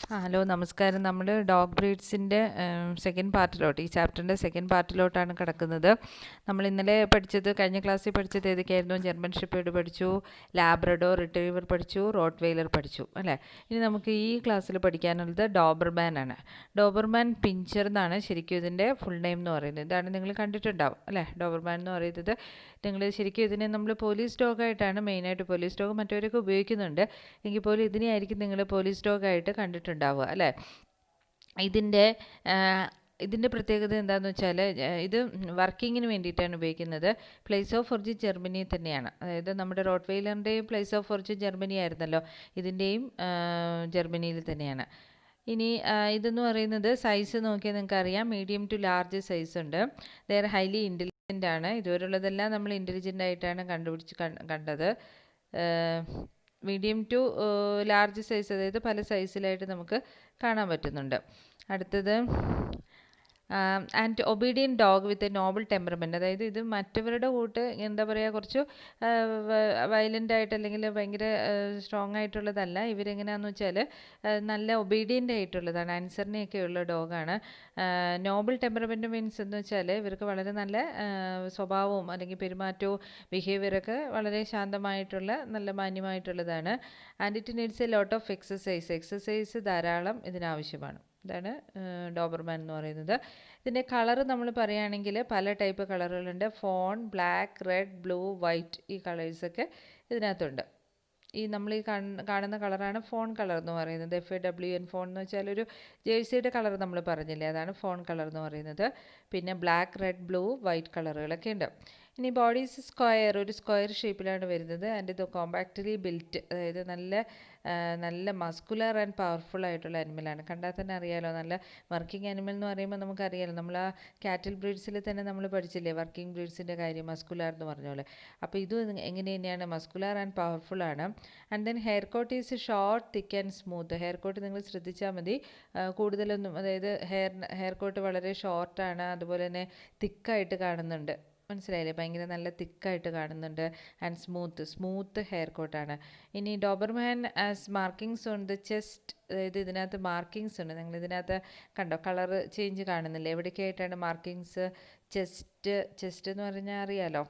Hello നമസ്കാരം. നമ്മൾ dog ബ്രീഡ്സിൻ്റെ second പാർട്ടിലോട്ട്, ഈ ചാപ്റ്ററിൻ്റെ സെക്കൻഡ് പാർട്ടിലോട്ടാണ് കിടക്കുന്നത്. നമ്മൾ ഇന്നലെ പഠിച്ചത്, കഴിഞ്ഞ ക്ലാസ്സിൽ പഠിച്ചത് ഏതൊക്കെയായിരുന്നു? ജർമ്മൻ ഷെപ്പേർഡ് പഠിച്ചു, ലാബ്രഡോർ റിട്രീവർ പഠിച്ചു, റോട്ട് വെയിലർ പഠിച്ചു അല്ലേ. ഇനി നമുക്ക് ഈ ക്ലാസ്സിൽ പഠിക്കാനുള്ളത് ഡോബർമാൻ ആണ്. ഡോബർമാൻ പിഞ്ചർ എന്നാണ് ശരിക്കും ഇതിൻ്റെ ഫുൾ നെയിം എന്ന് പറയുന്നത്. ഇതാണ് നിങ്ങൾ കണ്ടിട്ടുണ്ടാവും അല്ലേ. ഡോബർമാൻ എന്ന് പറയുന്നത് നിങ്ങൾ ശരിക്കും ഇതിനെ നമ്മൾ പോലീസ് ഡോഗായിട്ടാണ് മെയിനായിട്ട്, പോലീസ് ഡോഗ് മറ്റവരൊക്കെ ഉപയോഗിക്കുന്നുണ്ട്, എങ്കിൽ പോലും ഇതിനെയായിരിക്കും നിങ്ങൾ പോലീസ് ഡോഗായിട്ട് കണ്ടിട്ടുണ്ടാവുക അല്ലേ. ഇതിൻ്റെ ഇതിൻ്റെ പ്രത്യേകത എന്താണെന്ന് വെച്ചാൽ, ഇത് വർക്കിങ്ങിന് വേണ്ടിയിട്ടാണ് ഉപയോഗിക്കുന്നത്. പ്ലേസ് ഓഫ് ഒറിജിൻ ജർമ്മനി തന്നെയാണ്. അതായത് നമ്മുടെ റോട്ട് വെയിലറിൻ്റെയും പ്ലേസ് ഓഫ് ഒറിജിൻ ജർമ്മനി ആയിരുന്നല്ലോ, ഇതിൻ്റെയും ജർമ്മനിയിൽ തന്നെയാണ്. ഇനി ഇതെന്ന് പറയുന്നത് സൈസ് നോക്കിയാൽ നിങ്ങൾക്ക് അറിയാം, മീഡിയം ടു ലാർജ് സൈസ് ഉണ്ട്. ദേ ആർ ഹൈലി ഇൻ്റലിജൻ്റ് ആണ്. ഇതുവരെയുള്ളതെല്ലാം നമ്മൾ ഇൻ്റലിജൻ്റ് ആയിട്ടാണ് കണ്ടത്. മീഡിയം ടു ലാർജ് സൈസ്, അതായത് പല സൈസിലായിട്ട് നമുക്ക് കാണാൻ പറ്റുന്നുണ്ട്. അടുത്തത് and obedient dog with a Noble temperament. അതായത് ഇത് മറ്റവരുടെ കൂട്ട് എന്താ പറയുക, കുറച്ച് വയലൻ്റ് ആയിട്ട് അല്ലെങ്കിൽ ഭയങ്കര സ്ട്രോങ് ആയിട്ടുള്ളതല്ല. ഇവരെങ്ങനെയാണെന്ന് വെച്ചാൽ നല്ല ഒബീഡിയൻ്റ് ആയിട്ടുള്ളതാണ്, അനുസരണയൊക്കെയുള്ള ഡോഗാണ്. നോബിൾ ടെമ്പറമെൻറ്റ് മീൻസ് എന്ന് വെച്ചാൽ ഇവർക്ക് വളരെ നല്ല സ്വഭാവവും അല്ലെങ്കിൽ പെരുമാറ്റവും ബിഹേവിയറൊക്കെ വളരെ ശാന്തമായിട്ടുള്ള നല്ല മാന്യമായിട്ടുള്ളതാണ്. And it needs a lot of exercise ധാരാളം ഇതിനാവശ്യമാണ്. ഇതാണ് ഡോബർമാൻ എന്ന് പറയുന്നത്. ഇതിൻ്റെ കളറ് നമ്മൾ പറയുകയാണെങ്കിൽ പല ടൈപ്പ് കളറുകളുണ്ട്. Fawn, black, red, blue, white, ഈ കളേഴ്സൊക്കെ ഇതിനകത്തുണ്ട്. ഈ നമ്മൾ ഈ കാണുന്ന കളറാണ് ഫോൺ കളർ എന്ന് പറയുന്നത്. FAWN ഫോൺ എന്ന് വെച്ചാൽ ഒരു ജേഴ്സിയുടെ കളർ നമ്മൾ പറഞ്ഞില്ലേ, അതാണ് ഫോൺ കളർ എന്ന് പറയുന്നത്. പിന്നെ ബ്ലാക്ക്, റെഡ്, ബ്ലൂ, വൈറ്റ് കളറുകളൊക്കെ ഉണ്ട്. ഇനി ബോഡീസ് സ്ക്വയർ, ഒരു സ്ക്വയർ ഷേപ്പിലാണ് വരുന്നത്. ആൻഡ് ഇത് കോമ്പാക്റ്റ്ലി ബിൽറ്റ്, അതായത് നല്ല മസ്കുലർ ആൻഡ് പവർഫുൾ ആയിട്ടുള്ള അനിമലാണ്. കണ്ടാൽ തന്നെ അറിയാലോ, നല്ല വർക്കിംഗ് അനിമൽ എന്ന് പറയുമ്പോൾ നമുക്കറിയാലോ, നമ്മൾ ആ കാറ്റിൽ ബ്രീഡ്സിൽ തന്നെ നമ്മൾ പഠിച്ചില്ലേ വർക്കിംഗ് ബ്രീഡ്സിൻ്റെ കാര്യം, മസ്കുലാർ എന്ന് പറഞ്ഞ പോലെ. അപ്പോൾ ഇതും എങ്ങനെ തന്നെയാണ്, മസ്കുലാർ ആൻഡ് പവർഫുൾ ആണ്. And then hair coat is short, thick and smooth. Hair coat നിങ്ങൾ ശ്രദ്ധിച്ചാൽ മതി, കൂടുതലൊന്നും, അതായത് ഹെയർ കോട്ട് വളരെ ഷോർട്ടാണ്, അതുപോലെ തന്നെ തിക്കായിട്ട് കാണുന്നുണ്ട്. മനസ്സിലായില്ലേ, ഭയങ്കര നല്ല തിക്കായിട്ട് കാണുന്നുണ്ട്. ആൻഡ് സ്മൂത്ത് ഹെയർ കോട്ടാണ്. ഇനി Doberman as markings on the chest, അതായത് ഇതിനകത്ത് മാർക്കിങ്സ് ഉണ്ട്. നിങ്ങൾ ഇതിനകത്ത് കണ്ടോ, കളർ ചേഞ്ച് കാണുന്നില്ല, എവിടേക്കായിട്ടാണ് മാർക്കിങ്സ്? ചെസ്റ്റ് എന്ന് പറഞ്ഞാൽ അറിയാലോ,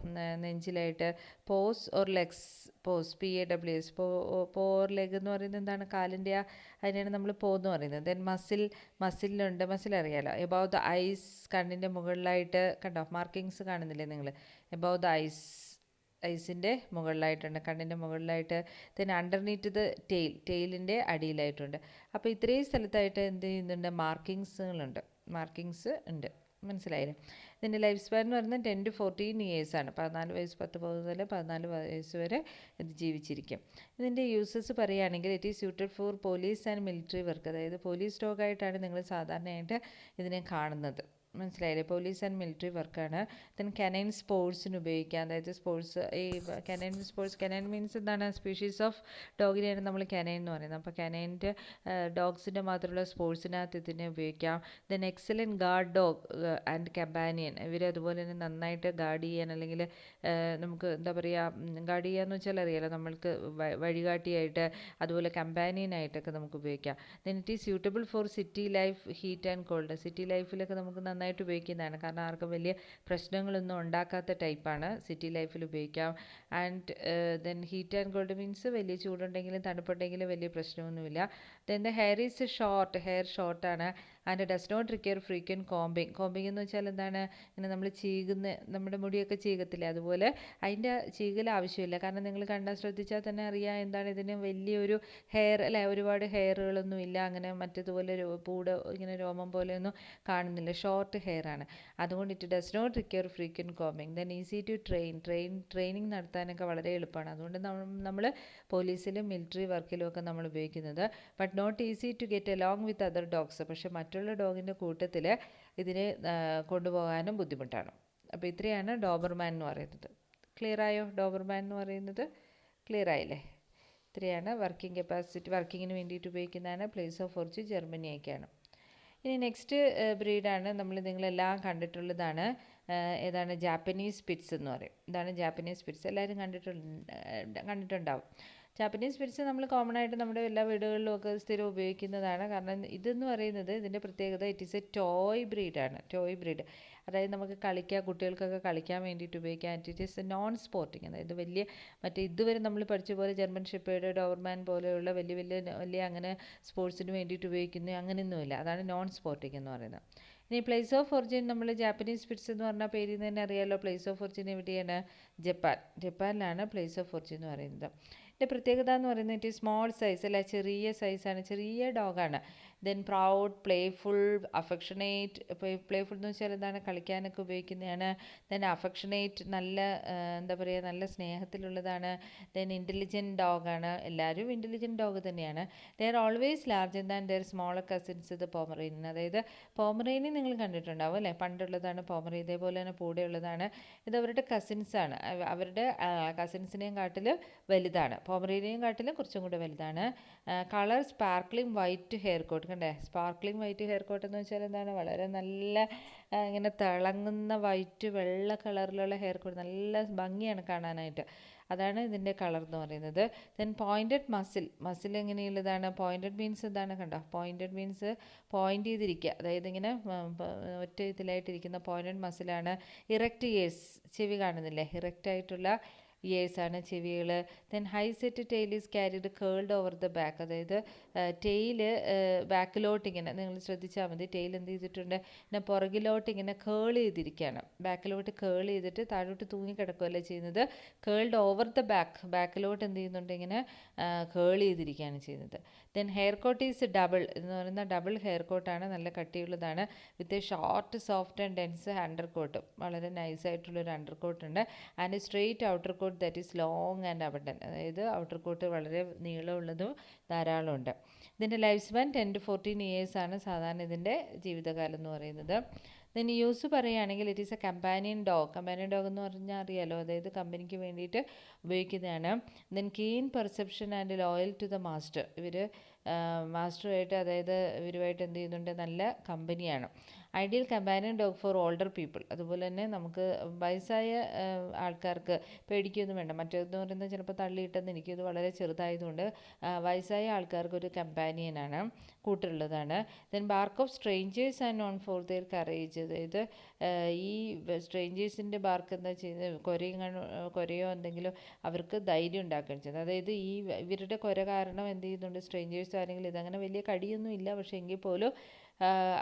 നെഞ്ചിലായിട്ട്. Paws or legs, PAWS, or leg എന്ന് പറയുന്നത് എന്താണ്, കാലിൻ്റെ അതിനെയാണ് നമ്മൾ എന്ന് പറയുന്നത്. ദെൻ മസിലുണ്ട്, മസിൽ അറിയാലോ. എബവ് ദ ഐസ്, കണ്ണിൻ്റെ മുകളിലായിട്ട് കണ്ടോ മാർക്കിങ്സ് കാണുന്നില്ലേ നിങ്ങൾ? എബവ് ദ ഐസിൻ്റെ മുകളിലായിട്ടുണ്ട്, കണ്ണിൻ്റെ മുകളിലായിട്ട്. then അണ്ടർനീറ്റ് ദ ടെയിലിൻ്റെ അടിയിലായിട്ടുണ്ട്. അപ്പോൾ ഇത്രയും സ്ഥലത്തായിട്ട് എന്ത് ചെയ്യുന്നുണ്ട്, മാർക്കിങ്സ് ഉണ്ട്. മനസ്സിലായില്ലേ? ഇതിൻ്റെ ലൈഫ് സ്പാൻ എന്ന് പറയുന്നത് 10 to 14 ഇയേഴ്സാണ്. 14 വയസ്സ്, 10 മുതൽ 14 വയസ്സ് വരെ ഇത് ജീവിച്ചിരിക്കും. ഇതിൻ്റെ യൂസസ് പറയുകയാണെങ്കിൽ, it is suited four police and military work. അതായത് പോലീസ് ഡോഗായിട്ടാണ് നിങ്ങൾ സാധാരണയായിട്ട് ഇതിനെ കാണുന്നത്. മനസ്സിലായില്ലേ, പോലീസ് ആൻഡ് മിലിറ്ററി വർക്കാണ്. ദെൻ കനൈൻ സ്പോർട്സിന് ഉപയോഗിക്കാം, അതായത് സ്പോർട്സ്, ഈ കനൈൻ മീൻസ് എന്താണ്, സ്പീഷീസ് ഓഫ് ഡോഗിനെയാണ് നമ്മൾ കനൈൻ എന്ന് പറയുന്നത്. അപ്പോൾ കനൈൻ്റെ ഡോഗ്സിൻ്റെ മാത്രമുള്ള സ്പോർട്സിനകത്ത് ഇതിനെ ഉപയോഗിക്കാം. Then excellent guard dog and companion, ഇവർ അതുപോലെ തന്നെ നന്നായിട്ട് ഗാർഡ് ചെയ്യാൻ, അല്ലെങ്കിൽ നമുക്ക് എന്താ പറയുക, ഗാർഡ് ചെയ്യാന്ന് വെച്ചാൽ അറിയാലോ, നമ്മൾക്ക് വഴികാട്ടിയായിട്ട്, അതുപോലെ കമ്പാനിയനായിട്ടൊക്കെ നമുക്ക് ഉപയോഗിക്കാം. Then it is suitable for city life, heat and cold. City ലൈഫിലൊക്കെ നമുക്ക് നന്നായിട്ട് ഉപയോഗിക്കുന്നതാണ്, കാരണം ആർക്കും വലിയ പ്രശ്നങ്ങളൊന്നും ഉണ്ടാക്കാത്ത ടൈപ്പാണ്, സിറ്റി ലൈഫിൽ ഉപയോഗിക്കാം. And then heat and cold means വലിയ ചൂടുണ്ടെങ്കിലും തണുപ്പുണ്ടെങ്കിലും വലിയ പ്രശ്നമൊന്നുമില്ല. Then the hair is hair ഷോർട്ടാണ്. And does not require frequent combing എന്ന് വെച്ചാൽ എന്താണ്, ഇങ്ങനെ നമ്മൾ നമ്മുടെ മുടിയൊക്കെ ചീകത്തില്ലേ, അതുപോലെ അതിൻ്റെ ചീകൽ ആവശ്യമില്ല. കാരണം നിങ്ങൾ കണ്ടാൽ ശ്രദ്ധിച്ചാൽ തന്നെ അറിയാം, എന്താണ്, ഇതിന് വലിയൊരു ഹെയർ അല്ലേ, ഒരുപാട് ഹെയറുകളൊന്നും ഇല്ല, അങ്ങനെ മറ്റേതുപോലെ ഇങ്ങനെ രോമം പോലെയൊന്നും കാണുന്നില്ല, ഷോർട്ട് ഹെയർ ആണ്. അതുകൊണ്ട് it does not require frequent combing. Then easy to training നടത്താനൊക്കെ വളരെ എളുപ്പമാണ്. അതുകൊണ്ട് നമ്മൾ പോലീസിലും മിലിറ്ററി വർക്കിലും ഒക്കെ നമ്മൾ ഉപയോഗിക്കുന്നത്. But not easy to get along with other dogs. പക്ഷേ മറ്റുള്ള ഡോഗിൻ്റെ കൂട്ടത്തിൽ ഇതിനെ കൊണ്ടുപോകാനും ബുദ്ധിമുട്ടാണ്. അപ്പോൾ ഇത്രയാണ് ഡോബർമാൻ എന്ന് പറയുന്നത്. ക്ലിയർ ആയോ? ഡോബർമാൻ എന്ന് പറയുന്നത് ക്ലിയർ ആയില്ലേ? ഇത്രയാണ് വർക്കിങ്ങിന് വേണ്ടിയിട്ട് ഉപയോഗിക്കുന്നതാണ്. പ്ലേസ് ഓഫ് ഒറിജിൻ ജർമ്മനിയൊക്കെയാണ്. ഇനി നെക്സ്റ്റ് ബ്രീഡാണ് നിങ്ങളെല്ലാം കണ്ടിട്ടുള്ളതാണ്. ഏതാണ്? ജാപ്പനീസ് സ്പിറ്റ്സ് എന്ന് പറയും. ഇതാണ് ജാപ്പനീസ് സ്പിറ്റ്സ്. എല്ലാവരും കണ്ടിട്ടുണ്ടാവും. ജാപ്പനീസ് സ്പിറ്റ്സ് നമ്മൾ കോമൺ ആയിട്ട് നമ്മുടെ എല്ലാ വീടുകളിലും ഒക്കെ സ്ഥിരം ഉപയോഗിക്കുന്നതാണ്. കാരണം ഇതെന്ന് പറയുന്നത് ഇതിൻ്റെ പ്രത്യേകത ഇറ്റ് ഈസ് എ ടോയ് ബ്രീഡാണ്. ടോയ് ബ്രീഡ്, അതായത് നമുക്ക് കുട്ടികൾക്കൊക്കെ കളിക്കാൻ വേണ്ടിയിട്ട് ഉപയോഗിക്കാം. It is a non sporting, അതായത് മറ്റേ ഇതുവരെ നമ്മൾ പഠിച്ച പോലെ ജർമ്മൻ ഷെപ്പേർഡ്, ഡോബർമാൻ പോലെയുള്ള വലിയ അങ്ങനെ സ്പോർട്സിന് വേണ്ടിയിട്ട് ഉപയോഗിക്കുന്ന അങ്ങനെയൊന്നുമില്ല. അതാണ് നോൺ സ്പോർട്ടിങ് എന്ന് പറയുന്നത്. ഇനി പ്ലേസ് ഓഫ് ഒറിജിൻ, നമ്മൾ ജാപ്പനീസ് സ്പിറ്റ്സ് എന്ന് പറഞ്ഞാൽ പേരിൽ നിന്ന് തന്നെ അറിയാമല്ലോ, പ്ലേസ് ഓഫ് ഒറിജിൻ എവിടെയാണ്? ജപ്പാനിലാണ് പ്ലേസ് ഓഫ് ഒറിജിൻ എന്ന് പറയുന്നത്. ഇതിൻ്റെ പ്രത്യേകത എന്ന് പറയുന്നത് ഇറ്റ് സ്മോൾ സൈസ്, അല്ല ചെറിയ സൈസാണ്, ചെറിയ ഡോഗാണ്. Then proud, playful, affectionate. Playful എന്ന് വെച്ചാൽ എന്താണ്? കളിക്കാനൊക്കെ ഉപയോഗിക്കുന്നതാണ്. ദെൻ അഫെക്ഷനേറ്റ്, നല്ല എന്താ പറയുക, നല്ല സ്നേഹത്തിലുള്ളതാണ്. Then intelligent ഡോഗാണ്. എല്ലാവരും ഇൻ്റലിജൻറ്റ് ഡോഗ് തന്നെയാണ്. They are always larger than there smaller cousins the Pomeranian. അതായത് പോമറേനിയൻ നിങ്ങൾ കണ്ടിട്ടുണ്ടാവും അല്ലേ? പണ്ടുള്ളതാണ് പോമറേനിയൻ. ഇതേപോലെ തന്നെ കൂടെയുള്ളതാണ്. ഇത് അവരുടെ കസിൻസാണ്. അവരുടെ കസിൻസിനെയും കാട്ടിൽ വലുതാണ്. പോമറേനിയൻ കാട്ടിലും കുറച്ചും കൂടെ വലുതാണ്. Colour sparkling white hair coat. കണ്ടേ, സ്പാർക്ലിംഗ് വൈറ്റ് ഹെയർ കോട്ട് എന്ന് വെച്ചാൽ എന്താണ്? വളരെ നല്ല ഇങ്ങനെ തിളങ്ങുന്ന വൈറ്റ് വെള്ള കളറിലുള്ള ഹെയർ കോട്ട്, നല്ല ഭംഗിയാണ് കാണാനായിട്ട്. അതാണ് ഇതിൻ്റെ കളർ എന്ന് പറയുന്നത്. ദെൻ പോയിൻറ്റഡ് മസിൽ എങ്ങനെയുള്ളതാണ്? പോയിൻറ്റഡ് മീൻസ് എന്താണ്? കണ്ടോ, പോയിൻറ്റഡ് മീൻസ് പോയിൻ്റ് ചെയ്തിരിക്കുക, അതായത് ഇങ്ങനെ ഒറ്റ ഇതിലായിട്ടിരിക്കുന്ന പോയിൻറ്റഡ് മസിലാണ്. ഇറക്റ്റ് ഇയേഴ്സ്, ചെവി കാണുന്നില്ലേ? ഇറക്റ്റ് ആയിട്ടുള്ള ഇയേഴ്സാണ് ചെവികൾ. Then high set tail is carried curled over the back, അതായത് ടെയില് ബാക്കിലോട്ട് ഇങ്ങനെ, നിങ്ങൾ ശ്രദ്ധിച്ചാൽ മതി, ടെയിൽ എന്ത് ചെയ്തിട്ടുണ്ട്? പിന്നെ പുറകിലോട്ട് ഇങ്ങനെ കേൾ ചെയ്തിരിക്കുകയാണ്. ബാക്കിലോട്ട് കേൾ ചെയ്തിട്ട് താഴോട്ട് തൂങ്ങിക്കിടക്കുകയല്ലേ ചെയ്യുന്നത്. കേൾഡ് ഓവർ ദ ബാക്കിലോട്ട് എന്ത് ചെയ്യുന്നുണ്ട്? ഇങ്ങനെ കേൾ ചെയ്തിരിക്കുകയാണ് ചെയ്യുന്നത്. Then hair coat is double എന്ന് പറയുന്ന ഡബിൾ ഹെയർ കോട്ടാണ്, നല്ല കട്ടിയുള്ളതാണ്. With a short soft and dense under coat, വളരെ നൈസായിട്ടുള്ളൊരു അണ്ടർ കോട്ടുണ്ട്. And straight outer coat that is long and abundant, അതായത് ഔട്ടർ കോട്ട് വളരെ നീളമുള്ളതും ധാരാളമുണ്ട്. ഇതിൻ്റെ ലൈഫ് സ്പാൻ 10 to 14 ഇയേഴ്സ് ആണ് സാധാരണ ഇതിൻ്റെ ജീവിതകാലം എന്ന് പറയുന്നത്. ദെൻ യൂസ് പറയുകയാണെങ്കിൽ it is a companion dog എന്ന് പറഞ്ഞാൽ അറിയാലോ, അതായത് കമ്പനിക്ക് വേണ്ടിയിട്ട് ഉപയോഗിക്കുന്നതാണ്. Then keen perception and loyal to the master, മാസ്റ്ററുമായിട്ട്, അതായത് ഇവരുമായിട്ട് എന്ത് ചെയ്യുന്നുണ്ട്? നല്ല കമ്പനിയാണ്. Ideal companion dog for older people, അതുപോലെ തന്നെ നമുക്ക് വയസ്സായ ആൾക്കാർക്ക് പേടിക്കുകയൊന്നും വേണ്ട. മറ്റേതെന്ന് പറയുന്നത് ചിലപ്പോൾ തള്ളിയിട്ടെന്ന്, എനിക്കത് വളരെ ചെറുതായതുകൊണ്ട് വയസ്സായ ആൾക്കാർക്ക് ഒരു കമ്പാനിയനാണ്, കൂട്ടുള്ളതാണ്. Then bark of strangers and known for their courage, അതായത് ഈ സ്ട്രേഞ്ചേഴ്സിൻ്റെ ബാർക്ക് എന്താ ചെയ്യുന്നത്? കുരയോ എന്തെങ്കിലും അവർക്ക് ധൈര്യം ഉണ്ടാക്കുകയാണ് ചെയ്യുന്നത്. അതായത് ഇവരുടെ കുര കാരണം എന്ത് ചെയ്യുന്നുണ്ട്? സ്ട്രേഞ്ചേഴ്സ് ആരെങ്കിലും, ഇതങ്ങനെ വലിയ കടിയൊന്നും ഇല്ല, പക്ഷേ എങ്കിൽ പോലും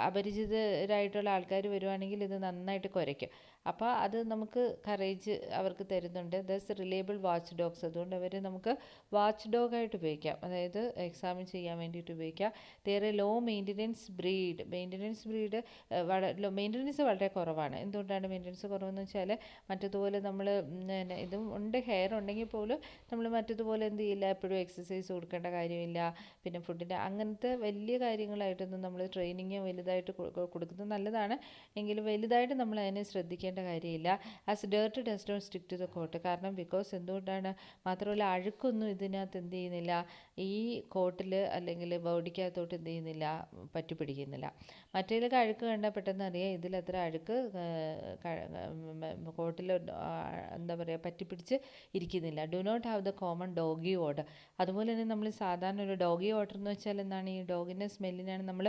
അപരിചിതരായിട്ടുള്ള ആൾക്കാർ വരുവാണെങ്കിൽ ഇത് നന്നായിട്ട് കുരയ്ക്കും. അപ്പോൾ അത് നമുക്ക് കറേജ് അവർക്ക് തരുന്നുണ്ട്. ദസ് റിലയബിൾ വാച്ച് ഡോഗ്സ്, അതുകൊണ്ട് അവർ നമുക്ക് വാച്ച് ഡോഗായിട്ട് ഉപയോഗിക്കാം, അതായത് എക്സാമിൻ ചെയ്യാൻ വേണ്ടിയിട്ട് ഉപയോഗിക്കാം. വേറെ ലോ മെയിൻ്റനൻസ് ബ്രീഡ്, മെയിൻ്റനൻസ് വളരെ കുറവാണ്. എന്തുകൊണ്ടാണ് മെയിൻ്റനൻസ് കുറവെന്ന് വെച്ചാൽ, മറ്റതുപോലെ നമ്മൾ ഇതും ഉണ്ട്, ഹെയർ ഉണ്ടെങ്കിൽ പോലും നമ്മൾ മറ്റതുപോലെ എന്ത് ചെയ്യില്ല, എപ്പോഴും എക്സസൈസ് കൊടുക്കേണ്ട കാര്യമില്ല. പിന്നെ ഫുഡിൻ്റെ അങ്ങനത്തെ വലിയ കാര്യങ്ങളായിട്ടൊന്നും നമ്മൾ ട്രെയിനിങ് വലുതായിട്ട് കൊടുക്കുന്നത് നല്ലതാണ്, എങ്കിലും വലുതായിട്ട് നമ്മൾ അതിനെ ശ്രദ്ധിക്കേണ്ട കാര്യമില്ല. As dirt does not stick to the coat, കാരണം ബിക്കോസ് എന്തുകൊണ്ടാണ്? മാത്രമല്ല അഴുക്കൊന്നും ഇതിനകത്ത് എന്ത് ചെയ്യുന്നില്ല, ഈ കോട്ടിൽ അല്ലെങ്കിൽ ബോഡിക്കകത്തോട്ട് എന്ത് ചെയ്യുന്നില്ല, പറ്റിപ്പിടിക്കുന്നില്ല. മറ്റേതിലൊക്കെ അഴുക്ക് കണ്ടാൽ പെട്ടെന്ന് അറിയാം, ഇതിലത്ര അഴുക്ക് കോട്ടിൽ എന്താ പറയുക, പറ്റിപ്പിടിച്ച് ഇരിക്കുന്നില്ല. Do not have the common doggy odour, അതുപോലെ തന്നെ നമ്മൾ സാധാരണ ഒരു ഡോഗി ഓർഡർ എന്ന് വെച്ചാൽ എന്താണ്? ഈ ഡോഗിൻ്റെ സ്മെല്ലിനാണ് നമ്മൾ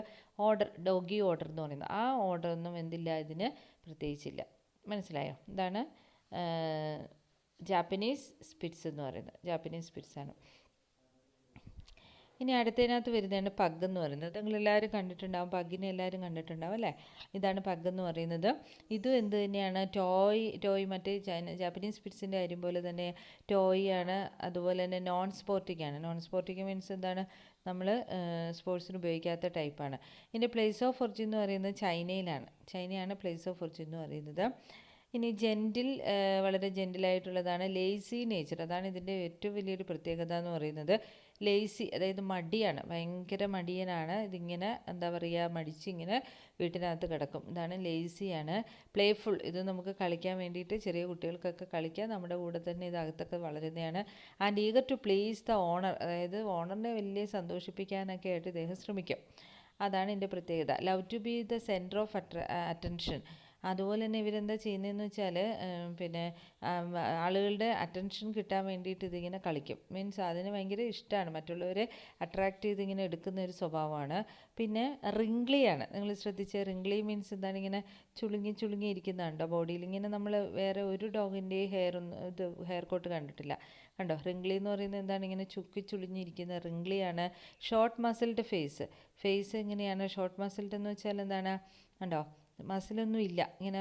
ഡോഗി ഓർഡർ എന്ന് പറയുന്നത്. ആ ഓർഡറൊന്നും എന്തില്ല, ഇതിന് പ്രത്യേകിച്ചില്ല. മനസ്സിലായോ? ഇതാണ് ജാപ്പനീസ് സ്പിറ്റ്സ് എന്ന് പറയുന്നത്. ജാപ്പനീസ് സ്പിറ്റ്സാണ്. ഇനി അടുത്തതിനകത്ത് വരുന്നതാണ് പഗ് എന്ന് പറയുന്നത്. നിങ്ങളെല്ലാവരും കണ്ടിട്ടുണ്ടാവും, പഗ്ഗിനെ എല്ലാവരും കണ്ടിട്ടുണ്ടാവും അല്ലേ? ഇതാണ് പഗ് എന്ന് പറയുന്നത്. ഇതും എന്ത് തന്നെയാണ്? ടോയ് മറ്റേ ജാപ്പനീസ് സ്പിറ്റ്സിൻ്റെ കാര്യം പോലെ തന്നെ ടോയ് ആണ്. അതുപോലെ തന്നെ നോൺ സ്പോർട്ടിക് ആണ്. നോൺ സ്പോർട്ടിക് മീൻസ് എന്താണ്? നമ്മൾ സ്പോർട്സിന് ഉപയോഗിക്കാത്ത ടൈപ്പാണ്. ഇതിൻ്റെ പ്ലേസ് ഓഫ് ഒറിജിൻ എന്ന് പറയുന്നത് ചൈനയാണ് പ്ലേസ് ഓഫ് ഒറിജിൻ എന്ന് പറയുന്നത്. ഇനി വളരെ ജെൻറ്റിലായിട്ടുള്ളതാണ്. ലേസി നേച്ചർ, അതാണ് ഇതിൻ്റെ ഏറ്റവും വലിയൊരു പ്രത്യേകത എന്ന് പറയുന്നത്. ലേസി, അതായത് മടിയാണ്, ഭയങ്കര മടിയനാണ്. ഇതിങ്ങനെ എന്താ പറയുക, മടിച്ചിങ്ങനെ വീട്ടിനകത്ത് കിടക്കും. ഇതാണ് ലേസിയാണ്. പ്ലേഫുൾ, ഇത് നമുക്ക് കളിക്കാൻ വേണ്ടിയിട്ട്, ചെറിയ കുട്ടികൾക്കൊക്കെ കളിക്കാം, നമ്മുടെ കൂടെ തന്നെ ഇതകത്തൊക്കെ വളരുന്നതാണ്. And eager to please the owner, അതായത് ഓണറിനെ വലിയ സന്തോഷിപ്പിക്കാനൊക്കെ ആയിട്ട് ഇദ്ദേഹം ശ്രമിക്കും. അതാണ് ഇതിൻ്റെ പ്രത്യേകത. Love to be the centre of attention, അതുപോലെ തന്നെ ഇവരെന്താ ചെയ്യുന്നതെന്ന് വെച്ചാൽ പിന്നെ ആളുകളുടെ അറ്റൻഷൻ കിട്ടാൻ വേണ്ടിയിട്ട് ഇതിങ്ങനെ കളിക്കും. മീൻസ് അതിന് ഭയങ്കര ഇഷ്ടമാണ്, മറ്റുള്ളവരെ അട്രാക്റ്റ് ചെയ്ത് ഇങ്ങനെ എടുക്കുന്ന ഒരു സ്വഭാവമാണ്. പിന്നെ റിംഗ്ലിയാണ്. നിങ്ങൾ ശ്രദ്ധിച്ച റിംഗ്ലി മീൻസ് എന്താണ്? ഇങ്ങനെ ചുളുങ്ങി ഇരിക്കുന്നുണ്ടോ ബോഡിയിൽ? ഇങ്ങനെ നമ്മൾ വേറെ ഒരു ഡോഗിൻ്റെയും ഹെയർ കോട്ട് കണ്ടിട്ടില്ല. കണ്ടോ? റിംഗ്ലി എന്ന് പറയുന്നത് എന്താണ്? ഇങ്ങനെ ചുളിഞ്ഞിരിക്കുന്ന റിംഗ്ലിയാണ്. ഷോർട്ട് മസിൽഡ് ഫേസ് എങ്ങനെയാണ് ഷോർട്ട് മസിൽഡ് എന്ന് വെച്ചാൽ എന്താണ്? കണ്ടോ? മസിലൊന്നും ഇല്ല, ഇങ്ങനെ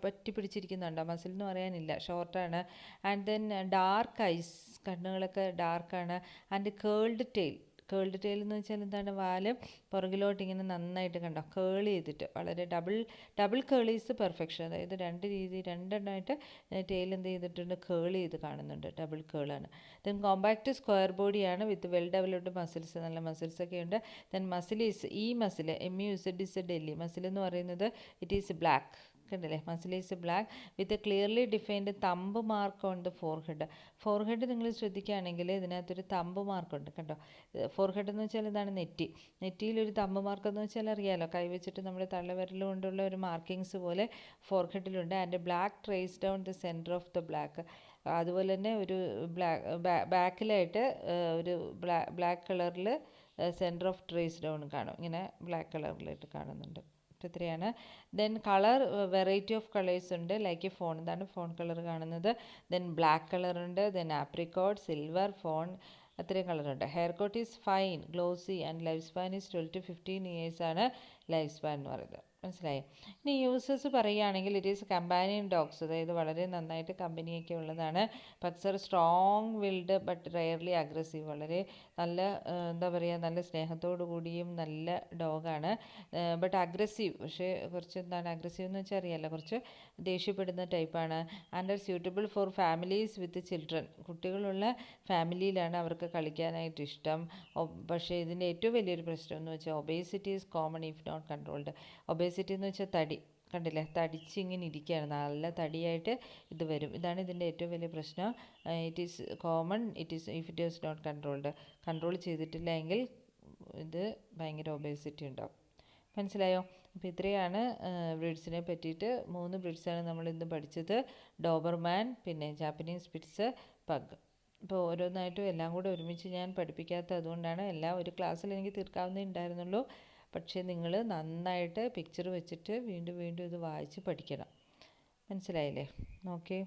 പറ്റി പിടിച്ചിരിക്കുന്നുണ്ടോ? മസിൽ എന്ന് പറയാനില്ല, ഷോർട്ടാണ്. ആൻഡ് ദെൻ ഡാർക്ക് ഐസ്, കണ്ണുകളൊക്കെ ഡാർക്കാണ്. ആൻഡ് കേൾഡ് ടെയിൽ എന്ന് വെച്ചാൽ എന്താണ്? വാല് പുറകിലോട്ട് ഇങ്ങനെ നന്നായിട്ട് കണ്ടോ കേൾ ചെയ്തിട്ട്, വളരെ ഡബിൾ കേൾ ഈസ് പെർഫെക്ഷൻ. അതായത് രണ്ടെണ്ണമായിട്ട് ടെയിൽ എന്ത് ചെയ്തിട്ടുണ്ട്? കേൾ ചെയ്ത് കാണുന്നുണ്ട്, ഡബിൾ കേളാണ്. ദെൻ കോമ്പാക്റ്റ് സ്ക്വയർ ബോഡിയാണ് വിത്ത് വെൽ ഡെവലപ്ഡ് മസിൽസ്, നല്ല മസിൽസൊക്കെ ഉണ്ട്. ദെൻ മസിൽ ഈസ്, ഈ മസിൽ MUZZ മസിൽ എന്ന് പറയുന്നത് ഇറ്റ് ഈസ് ബ്ലാക്ക്. കണ്ടില്ലേ? Muzzle is black with clearly defined thumb mark on the forehead നിങ്ങൾ ശ്രദ്ധിക്കുകയാണെങ്കിൽ ഇതിനകത്തൊരു തമ്പ് മാർക്കുണ്ട്. കണ്ടോ? ഫോർഹെഡ് എന്ന് വെച്ചാൽ എന്താണ്? നെറ്റിയിലൊരു തമ്പ് മാർക്ക് എന്ന് വെച്ചാൽ അറിയാലോ, കൈവച്ചിട്ട് നമ്മുടെ തള്ളവിരൽ കൊണ്ടുള്ള ഒരു മാർക്കിങ്സ് പോലെ ഫോർഹെഡിലുണ്ട്. And black trace down the centre of the black. അതുപോലെ തന്നെ ഒരു ബാക്കിലായിട്ട് ഒരു ബ്ലാക്ക് കളറിൽ സെൻറ്റർ ഓഫ് ട്രേസ് ഡൗൺ കാണും, ഇങ്ങനെ ബ്ലാക്ക് കളറിലായിട്ട് കാണുന്നുണ്ട്. ഇത്രയാണ്. Then colour, variety of colours ഉണ്ട്. ലൈക്ക് ഫോൺ, ഇതാണ് ഫോൺ കളർ കാണുന്നത്. ദെൻ ബ്ലാക്ക് കളറുണ്ട്. ദെൻ ആപ്രിക്കോട്ട്, സിൽവർ, ഫോൺ, അത്രയും കളറുണ്ട്. Hair coat is fine, glossy and life span is 12 to 15 years ആണ് ലൈഫ് സ്പാൻ എന്ന് പറയുന്നത്. മനസ്സിലായി? ഇനി യൂസേഴ്സ് പറയുകയാണെങ്കിൽ ഇറ്റ് ഈസ് കമ്പാനിയൻ ഡോഗ്സ്, അതായത് വളരെ നന്നായിട്ട് കമ്പനിയൊക്കെ ഉള്ളതാണ്. പക്ഷേ strong willed but rarely aggressive, വളരെ നല്ല എന്താ പറയുക, നല്ല സ്നേഹത്തോടു കൂടിയും നല്ല ഡോഗാണ്. ബട്ട് അഗ്രസീവ്, പക്ഷേ കുറച്ച് എന്താണ് അഗ്രസീവ് എന്ന് വെച്ചാൽ അറിയാമല്ലോ, കുറച്ച് ദേഷ്യപ്പെടുന്ന ടൈപ്പാണ്. And are suitable for families with children, കുട്ടികളുള്ള ഫാമിലിയിലാണ് അവർക്ക് കളിക്കാനായിട്ട് ഇഷ്ടം. പക്ഷേ ഇതിൻ്റെ ഏറ്റവും വലിയൊരു പ്രശ്നം എന്ന് വെച്ചാൽ obesity is common if not controlled. Obesity എന്ന് വെച്ചാൽ തടി, കണ്ടില്ലേ? തടിച്ചിങ്ങനെ ഇരിക്കുകയാണ്, നല്ല തടിയായിട്ട് ഇത് വരും. ഇതാണ് ഇതിൻ്റെ ഏറ്റവും വലിയ പ്രശ്നം. It is common, it is not control ചെയ്തിട്ടില്ല എങ്കിൽ ഇത് ഭയങ്കര ഒബേസിറ്റി ഉണ്ടാവും. മനസ്സിലായോ? അപ്പോൾ ഇത്രയാണ് ബ്രീഡ്സിനെ പറ്റിയിട്ട്. 3 ബ്രീഡ്സാണ് നമ്മൾ ഇന്ന് പഠിച്ചത്: ഡോബർമാൻ, പിന്നെ ജാപ്പനീസ് സ്പിറ്റ്സ്, പഗ്. ഇപ്പോൾ ഓരോന്നായിട്ടും എല്ലാം കൂടെ ഒരുമിച്ച് ഞാൻ പഠിപ്പിക്കാത്തത് അതുകൊണ്ടാണ്. എല്ലാം ഒരു ക്ലാസ്സിൽ എനിക്ക് തീർക്കാവുന്നേ ഉണ്ടായിരുന്നുള്ളൂ. പക്ഷേ നിങ്ങൾ നന്നായിട്ട് പിക്ചർ വെച്ചിട്ട് വീണ്ടും ഇത് വായിച്ച് പഠിക്കണം. മനസ്സിലായില്ലേ? ഓക്കെ.